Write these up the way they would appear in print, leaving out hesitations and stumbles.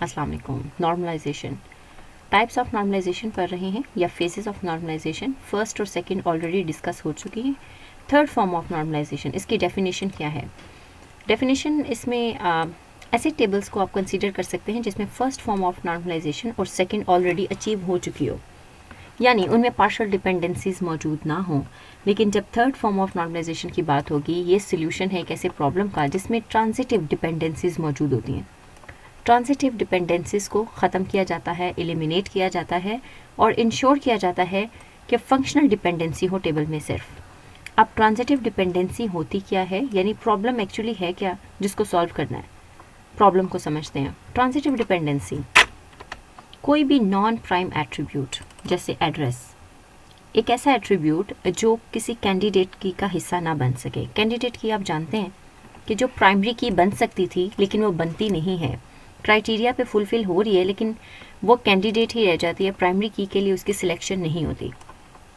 अस्सलाम वालेकुम। Normalisation, types of normalisation पढ़ रहे हैं या फेजेस ऑफ नॉर्मलाइजेशन। फर्स्ट और सेकंड ऑलरेडी डिस्कस हो चुकी है। थर्ड फॉर्म ऑफ नॉर्मलाइजेशन, इसकी डेफिनेशन क्या है? डेफिनेशन इसमें ऐसे टेबल्स को आप कंसीडर कर सकते हैं जिसमें फर्स्ट फॉर्म ऑफ नॉर्मलाइजेशन और सेकंड ऑलरेडी अचीव हो चुकी हो, यानी उनमें पार्शियल डिपेंडेंसीज मौजूद ना हो। लेकिन जब थर्ड फॉर्म ऑफ नॉर्मलाइजेशन की बात होगी, ये सोल्यूशन है एक ऐसे प्रॉब्लम का जिसमें ट्रांजिटिव डिपेंडेंसीज मौजूद होती हैं। ट्रांजिटिव डिपेंडेंसीज को ख़त्म किया जाता है, एलिमिनेट किया जाता है और इंश्योर किया जाता है कि फंक्शनल डिपेंडेंसी हो टेबल में सिर्फ। अब ट्रांजिटिव डिपेंडेंसी होती क्या है, यानी प्रॉब्लम एक्चुअली है क्या जिसको सॉल्व करना है, प्रॉब्लम को समझते हैं। ट्रांजिटिव डिपेंडेंसी, कोई भी नॉन प्राइम एट्रीब्यूट जैसे एड्रेस, एक ऐसा एट्रीब्यूट जो किसी कैंडिडेट की का हिस्सा ना बन सके। कैंडिडेट की आप जानते हैं कि जो प्राइमरी की बन सकती थी लेकिन वो बनती नहीं है, क्राइटेरिया पे फुलफिल हो रही है लेकिन वो कैंडिडेट ही रह जाती है, प्राइमरी की के लिए उसकी सिलेक्शन नहीं होती।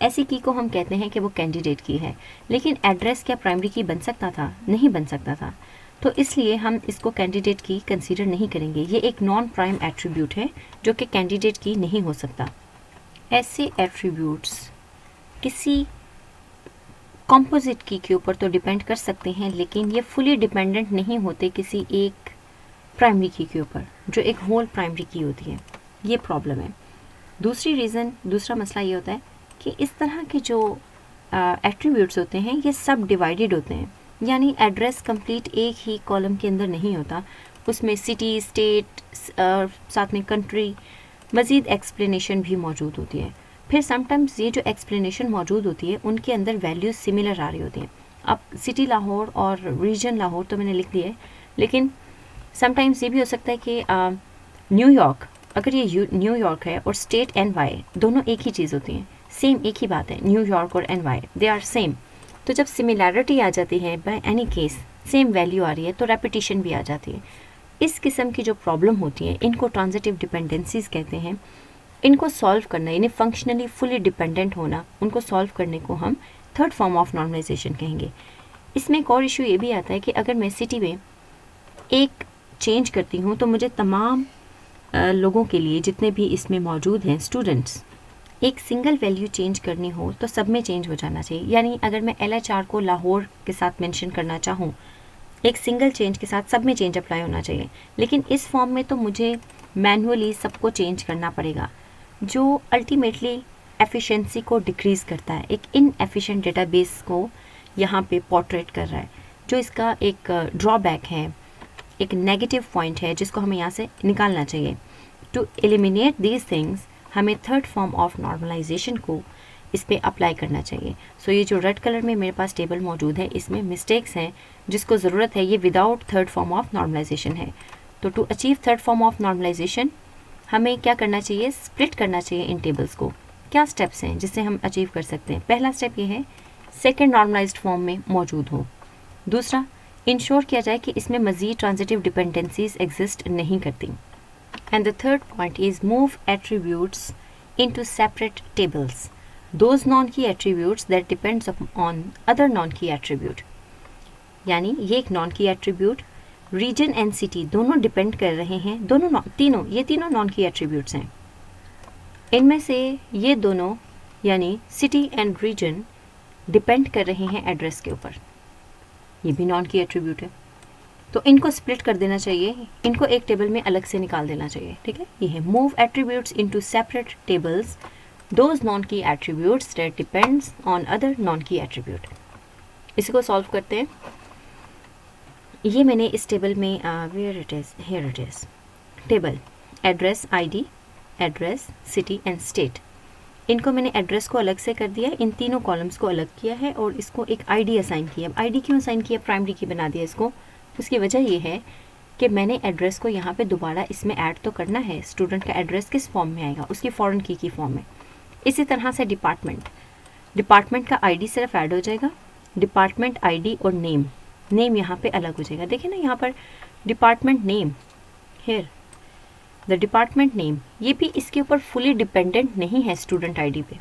ऐसी की को हम कहते हैं कि वो कैंडिडेट की है। लेकिन एड्रेस क्या प्राइमरी की बन सकता था? नहीं बन सकता था, तो इसलिए हम इसको कैंडिडेट की कंसीडर नहीं करेंगे। ये एक नॉन प्राइम एट्रीब्यूट है जो कि कैंडिडेट की नहीं हो सकता। ऐसे एट्रीब्यूट्स किसी कॉम्पोजिट की के ऊपर तो डिपेंड कर सकते हैं, लेकिन ये फुली डिपेंडेंट नहीं होते किसी एक प्राइमरी की के ऊपर जो एक होल प्राइमरी की होती है। ये प्रॉब्लम है। दूसरा मसला ये होता है कि इस तरह के जो एट्रीब्यूट्स होते हैं ये सब डिवाइडेड होते हैं, यानी एड्रेस कंप्लीट एक ही कॉलम के अंदर नहीं होता, उसमें सिटी, स्टेट, साथ में कंट्री, मज़ीद एक्सप्लेनेशन भी मौजूद होती है। फिर समटाइम्स ये जो एक्सप्लेनेशन मौजूद होती है उनके अंदर वैल्यूज सिमिलर आ रही होती हैं। अब सिटी लाहौर और रीजन लाहौर तो मैंने लिख दिया है, लेकिन समटाइम्स ये भी हो सकता है कि न्यूयॉर्क, अगर ये न्यूयॉर्क है और स्टेट NY, दोनों एक ही चीज़ होती हैं, सेम एक ही बात है, न्यूयॉर्क और NY दे आर सेम। तो जब सिमिलैरिटी आ जाती है, by any case same value आ रही है, तो रेपिटेशन भी आ जाती है। इस किस्म की जो प्रॉब्लम होती है इनको ट्रांजिटिव डिपेंडेंसीज कहते हैं। इनको सॉल्व करना यानी फंक्शनली फुली डिपेंडेंट होना, उनको सॉल्व करने को हम थर्ड फॉर्म ऑफ नॉर्मलाइजेशन कहेंगे। इसमें एक और इशू ये भी आता है कि अगर मैं सिटी में एक चेंज करती हूँ तो मुझे तमाम लोगों के लिए, जितने भी इसमें मौजूद हैं स्टूडेंट्स, एक सिंगल वैल्यू चेंज करनी हो तो सब में चेंज हो जाना चाहिए। यानी अगर मैं LHR को लाहौर के साथ मेंशन करना चाहूँ, एक सिंगल चेंज के साथ सब में चेंज अप्लाई होना चाहिए। लेकिन इस फॉर्म में तो मुझे मैनुअली सबको चेंज करना पड़ेगा, जो अल्टीमेटली एफिशिएंसी को डिक्रीज़ करता है। एक इनएफिशिएंट डेटाबेस को यहाँ पे पोर्ट्रेट कर रहा है, जो इसका एक ड्रॉबैक है, एक नेगेटिव पॉइंट है जिसको हमें यहाँ से निकालना चाहिए। टू एलिमिनेट दीज थिंग्स हमें थर्ड फॉर्म ऑफ नॉर्मलाइजेशन को इस पर अप्लाई करना चाहिए। सो ये जो रेड कलर में मेरे पास टेबल मौजूद है, इसमें मिस्टेक्स हैं जिसको ज़रूरत है, ये without third form of normalization है। तो to achieve third form of normalization हमें क्या करना चाहिए? स्प्लिट करना चाहिए इन टेबल्स को। क्या स्टेप्स हैं जिससे हम अचीव कर सकते हैं? पहला स्टेप ये है सेकेंड नॉर्मलाइज्ड फॉर्म में मौजूद हो। दूसरा, इंश्योर किया जाए कि इसमें मज़ीद ट्रांजिटिव डिपेंडेंसीज एग्जिस्ट नहीं करती। And the third point is move attributes into separate tables, those non key attributes that depends on other non key attribute. यानी ये एक non key attribute, region and city दोनों डिपेंड कर रहे हैं, ये तीनों नॉन की एट्रीब्यूट्स हैं। इनमें से ये दोनों यानी सिटी एंड रीजन डिपेंड कर रहे हैं एड्रेस के ऊपर, ये भी नॉन की एट्रीब्यूट है। तो इनको स्प्लिट कर देना चाहिए, इनको एक टेबल में अलग से निकाल देना चाहिए। ठीक है, ये है move attributes into separate tables, those non key attributes that depends on other non key attribute. इसको सॉल्व करते हैं। ये मैंने इस टेबल में where it is, here it is table, address, ID, address, city and state. इनको मैंने address को अलग से कर दिया, इन तीनों कॉलम्स को अलग किया है और इसको एक ID असाइन किया। ID क्यों असाइन किया? प्राइमरी की बना दिया इसको। उसकी वजह ये है कि मैंने एड्रेस को यहाँ पे दोबारा इसमें ऐड तो करना है। स्टूडेंट का एड्रेस किस फॉर्म में आएगा? उसकी फॉरेन की फॉर्म में। इसी तरह से डिपार्टमेंट का ID सिर्फ ऐड हो जाएगा, डिपार्टमेंट ID और नेम यहाँ पे अलग हो जाएगा। देखिए ना यहाँ पर department name, here the department name, ये भी इसके ऊपर फुली डिपेंडेंट नहीं है स्टूडेंट ID पे।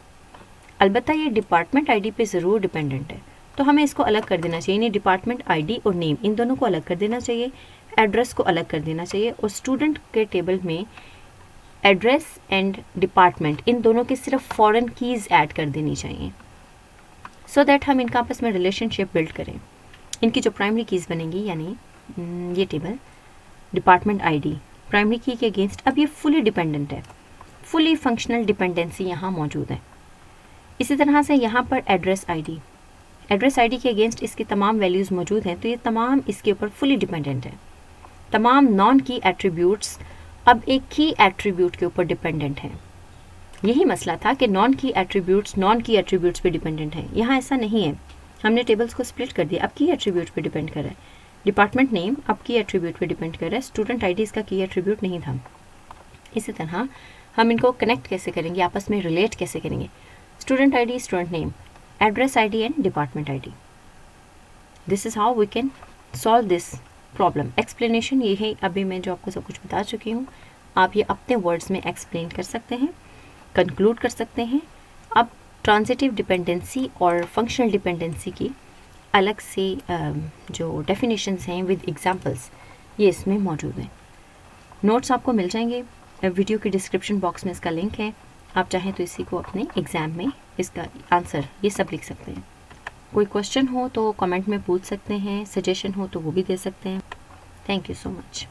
अलबत्ता ये डिपार्टमेंट ID पे ज़रूर डिपेंडेंट है। तो हमें इसको अलग कर देना चाहिए, यानी डिपार्टमेंट आईडी और नेम इन दोनों को अलग कर देना चाहिए, एड्रेस को अलग कर देना चाहिए, और स्टूडेंट के टेबल में एड्रेस एंड डिपार्टमेंट इन दोनों के सिर्फ फॉरेन कीज़ ऐड कर देनी चाहिए, सो दैट हम इनका आपस में रिलेशनशिप बिल्ड करें। इनकी जो प्राइमरी कीज़ बनेंगी, यानी ये टेबल डिपार्टमेंट आईडी प्राइमरी की के अगेंस्ट अब ये फुली डिपेंडेंट है, फुली फंक्शनल डिपेंडेंसी यहाँ मौजूद है। इसी तरह से यहाँ पर एड्रेस आईडी के अगेंस्ट इसकी तमाम वैल्यूज़ मौजूद हैं, तो ये तमाम इसके ऊपर फुली डिपेंडेंट है। तमाम नॉन की एट्रीब्यूट्स अब एक की एट्रीब्यूट के ऊपर डिपेंडेंट हैं। यही मसला था कि नॉन की एट्रीब्यूट्स पे डिपेंडेंट हैं, यहाँ ऐसा नहीं है। हमने टेबल्स को स्प्लिट कर दिया, अब की एट्रीब्यूट पे डिपेंड कर रहा है। डिपार्टमेंट नेम अब की एट्रीब्यूट पे डिपेंड कर रहा है, स्टूडेंट आईडी इसका की एट्रीब्यूट नहीं था। इसी तरह हम इनको कनेक्ट कैसे करेंगे, आपस में रिलेट कैसे करेंगे, student ID, student name, address ID and department ID. This is how we can solve this problem. Explanation ये है, अभी मैं जो आपको सब कुछ बता चुकी हूँ, आप ये अपने वर्ड्स में एक्सप्लेन कर सकते हैं, कंक्लूड कर सकते हैं। अब ट्रांजिटिव डिपेंडेंसी और फंक्शनल डिपेंडेंसी की अलग से जो डेफिनेशंस हैं विद एग्जांपल्स, ये इसमें मौजूद हैं। नोट्स आपको मिल जाएंगे, वीडियो की डिस्क्रिप्शन बॉक्स में इसका लिंक है। आप चाहें तो इसी को अपने एग्ज़ाम में इसका आंसर ये सब लिख सकते हैं। कोई क्वेश्चन हो तो कमेंट में पूछ सकते हैं, सजेशन हो तो वो भी दे सकते हैं। Thank you so much.